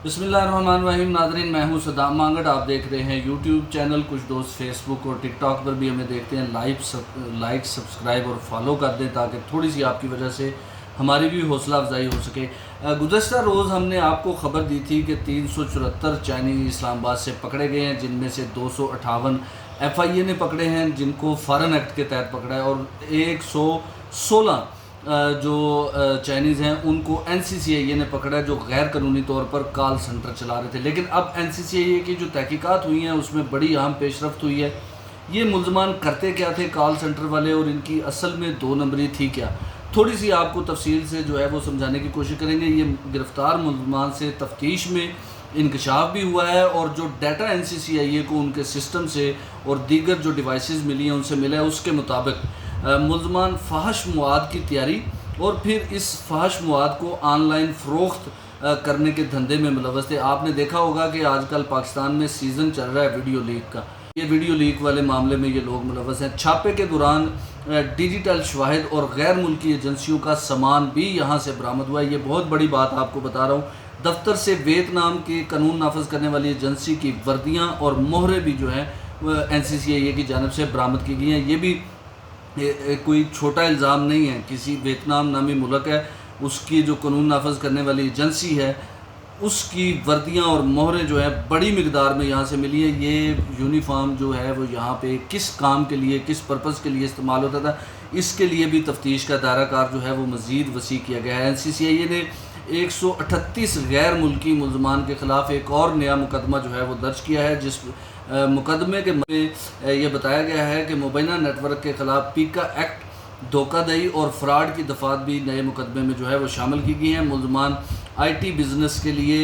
बिस्मिल्लाहिर्रहमानिर्रहीम। नाज़रीन, मैं हूं सदाम मांगड़। आप देख रहे हैं यूट्यूब चैनल। कुछ दोस्त फेसबुक और टिकटॉक पर भी हमें देखते हैं। लाइक सब्सक्राइब और फॉलो कर दें ताकि थोड़ी सी आपकी वजह से हमारी भी हौसला अफजाई हो सके। गुज़श्ता रोज़ हमने आपको ख़बर दी थी कि 374 चाइनीज़ इस्लामाबाद से पकड़े गए हैं, जिनमें से 258 FIA ने पकड़े हैं, जिनको फ़ॉरेन एक्ट के तहत पकड़ा है, और 116 जो चाइनीज़ हैं उनको NCCIA ने पकड़ा है, जो गैर कानूनी तौर पर कॉल सेंटर चला रहे थे। लेकिन अब NCCIA की जो तहकीकात हुई हैं उसमें बड़ी अहम पेशरफ्त हुई है। ये मुल्ज़मान करते क्या थे कॉल सेंटर वाले, और इनकी असल में 2 नंबरी थी क्या, थोड़ी सी आपको तफसील से जो है वो समझाने की कोशिश करेंगे। ये गिरफ़्तार मुल्ज़मान से तफ्तीश में इंकशाफ भी हुआ है, और जो डाटा NCCIA को उनके सिस्टम से और दीगर जो डिवाइसेस मिली हैं उनसे मिला है, उसके मुताबिक मुल्ज़मान फ़ाहश मवाद की तैयारी और फिर इस फ़ाहश मवाद को ऑनलाइन फ़रोख्त करने के धंधे में मुलव्वस थे। आपने देखा होगा कि आजकल पाकिस्तान में सीज़न चल रहा है वीडियो लीक का। ये वीडियो लीक वाले मामले में ये लोग मुलव्वस हैं। छापे के दौरान डिजिटल शवाहिद और गैर मुल्की एजेंसियों का सामान भी यहाँ से बरामद हुआ है। ये बहुत बड़ी बात आपको बता रहा हूँ। दफ्तर से वियतनाम के कानून नाफज करने वाली एजेंसी की वर्दियाँ और मोहरें भी जो हैं NCCIA की जानिब से बरामद की गई हैं। ये भी कोई छोटा इल्ज़ाम नहीं है। किसी वियतनाम नामी मुल्क है, उसकी जो कानून नाफज करने वाली एजेंसी है, उसकी वर्दियाँ और मोहरें जो है बड़ी मिकदार में यहाँ से मिली है। ये यूनिफॉर्म जो है वो यहाँ पे किस काम के लिए, किस पर्पज़ के लिए इस्तेमाल होता था, इसके लिए भी तफ्तीश का दायरा कार जो है वो मज़ीद वसी किया गया है। NCCIA ने 138 गैर मुल्की मुल्ज़मान के ख़िलाफ़ एक और नया मुकदमा जो है वो दर्ज किया है, जिस मुकदमे के में ये बताया गया है कि मुबैना नेटवर्क के ख़िलाफ़ पीका एक्ट, धोखाधड़ी और फ्रॉड की दफ़ात भी नए मुकदमे में जो है वो शामिल की गई हैं। मुल्ज़मान IT बिज़नेस के लिए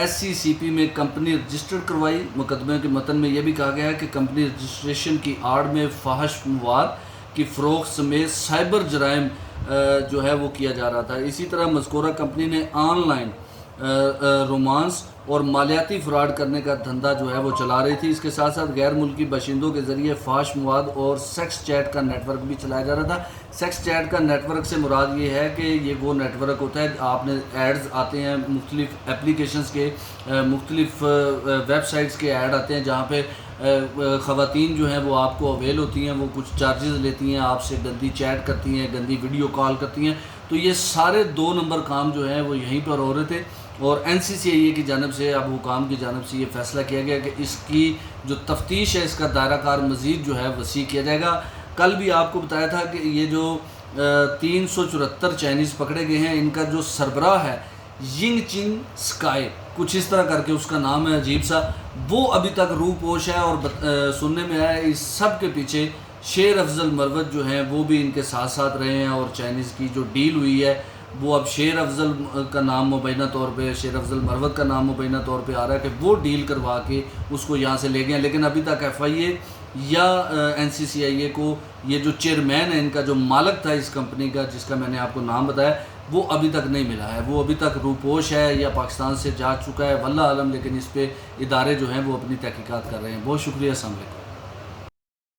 SCCP में कंपनी रजिस्टर्ड करवाई। मुकदमे के मतन में यह भी कहा गया है कि कंपनी रजिस्ट्रेशन की आड़ में फ़ाहश मवाद की फ़रोख्त समेत साइबर जराइम जो है वो किया जा रहा था। इसी तरह मज़कूरा कंपनी ने ऑनलाइन रोमांस और मालियाती फ्रॉड करने का धंधा जो है वो चला रही थी। इसके साथ साथ गैर मुल्की बाशिंदों के ज़रिए फ़ाहश मवाद और सेक्स चैट का नेटवर्क भी चलाया जा रहा था। सेक्स चैट का नेटवर्क से मुराद ये है कि ये वो नेटवर्क होता है, आपने एड्स आते हैं मुख्तलिफ़ एप्लीकेशंस के, मुख्तलिफ़ वेबसाइट्स के ऐड आते हैं जहाँ पे ख़वातीन जो हैं वो आपको अवेल होती हैं, वो कुछ चार्जेस लेती हैं, आपसे गंदी चैट करती हैं, गंदी वीडियो कॉल करती हैं। तो ये सारे 2 नंबर काम जो हैं वो यहीं पर हो रहे थे, और NCCIA की जानिब से, अब हुकाम की जानिब से ये फ़ैसला किया गया कि इसकी जो तफ्तीश है इसका दायरा कार मज़ीद जो है वसी किया जाएगा। कल भी आपको बताया था कि ये जो 374 चाइनीज़ पकड़े गए हैं, इनका जो सरबराह है यिंग चिंग स्काई, कुछ इस तरह करके उसका नाम है अजीब सा, वो अभी तक रूपोश है। और सुनने में आया इस सब के पीछे शेर अफजल मरवत जो हैं वो भी इनके साथ साथ रहे हैं, और चाइनीज़ की जो डील हुई है वो अब शेर अफजल का नाम मुबैना तौर पे, शेर अफजल मरवत का नाम मुबैना तौर पे आ रहा है कि वो डील करवा के उसको यहाँ से ले गए। लेकिन अभी तक FIA या NCCIA को ये जो चेयरमैन है, इनका जो मालिक था इस कंपनी का, जिसका मैंने आपको नाम बताया, वो अभी तक नहीं मिला है। वो अभी तक रूपोश है या पाकिस्तान से जा चुका है, वल्लाह आलम। लेकिन इस पर इदारे जो हैं वो अपनी तहकीकात कर रहे हैं। बहुत शुक्रिया। अस्सलाम वालेकुम।